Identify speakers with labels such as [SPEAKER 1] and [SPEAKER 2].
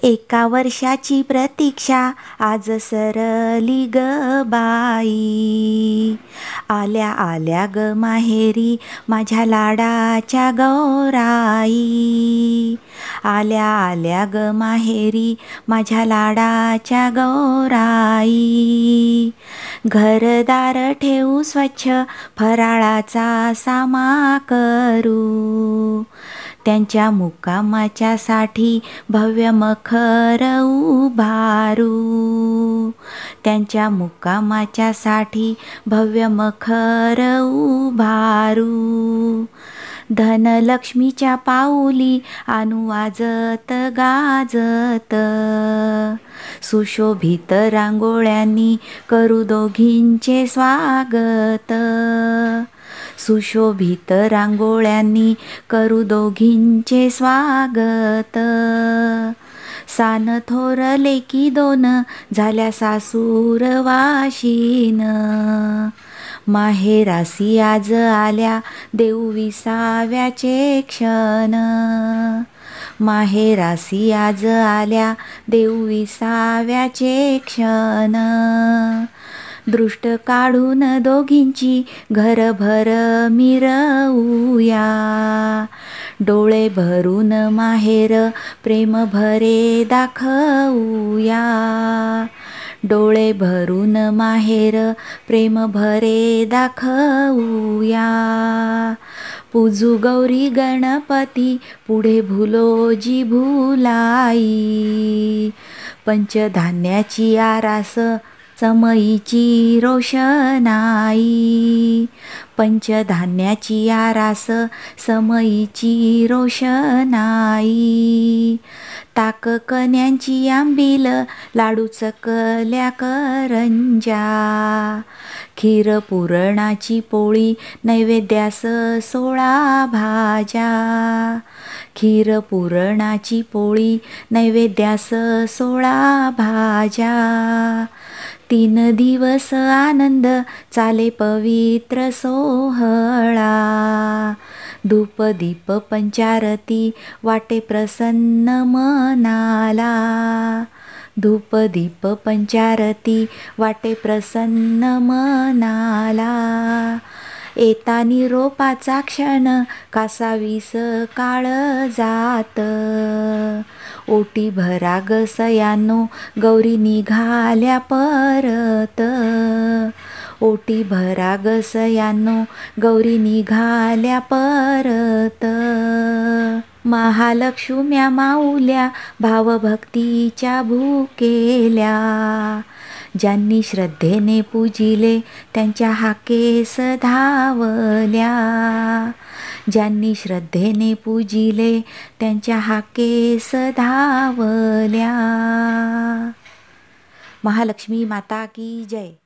[SPEAKER 1] एका वर्षाची प्रतीक्षा आज सरली ग बाई. आल्या आल्या ग माहेरी माझ्या लाडाच्या गौराई. आल्या आल्या ग माहेरी माझ्या लाडाच्या गौराई. घरदार ठेवू स्वच्छ फराळाचा सामा करू. त्यांच्या मुक्कामाच्या साठी भव्य मखर उभारू. त्यांच्या मुक्कामाच्या साठी भव्य मखर उभारू. धनलक्ष्मीच्या पाऊली आणू वाजत गाजत. सुशोभित रांगोळ्यांनी करू दोघींचे स्वागत. सुशोभित रांगोळ्यांनी करू दोघींचे स्वागत. सान थोरले की दोन झाल्या सासूर वाशीन. माहेरासी आज आल्या देऊ विसाव्याचे क्षण. माहेरासी आज आल्या देऊ विसाव्याचे क्षण. दृष्ट काढून दोघींची घरभर मिरवूया. डोळे भरून माहेर प्रेम भरे दाखवूया. डोळे भरून माहेर प्रेम भरे दाखवूया. पूजू गौरी गणपती पुढे भुलोजी भुलाई. पंचधान्याची आरास समईची रोषणाई. पंचधान्याची आरास समईची रोषणाई. ताक कण्यांची आंबील लाडू चकल्या करंजा. खीर पुरणाची पोळी नैवेद्यास 16 भाज्या. खीर पुरणाची पोळी नैवेद्यास 16 भाज्या. 3 दिवस आनंद चाले पवित्र सोहळा. धूप दीप पंचारती वाटे प्रसन्न मनाला. धूप दीप पंचारती वाटे प्रसन्न मनाला. येतानी रोपाचा क्षण कासावीस काळ जात. ओटी भरा ग सयानो गौरी निघाल्या परत. ओटी भरा ग सयानो गौरी निघाल्या परत. महालक्ष्म्या माऊल्या भावभक्तीच्या भुकेल्या. ज्यांनी श्रद्धेने पूजिले त्यांच्या हाकेस धावल्या. ज्यांनी श्रद्धेने पूजिले त्यांच्या हाकेस धावल्या. महालक्ष्मी माता की जय.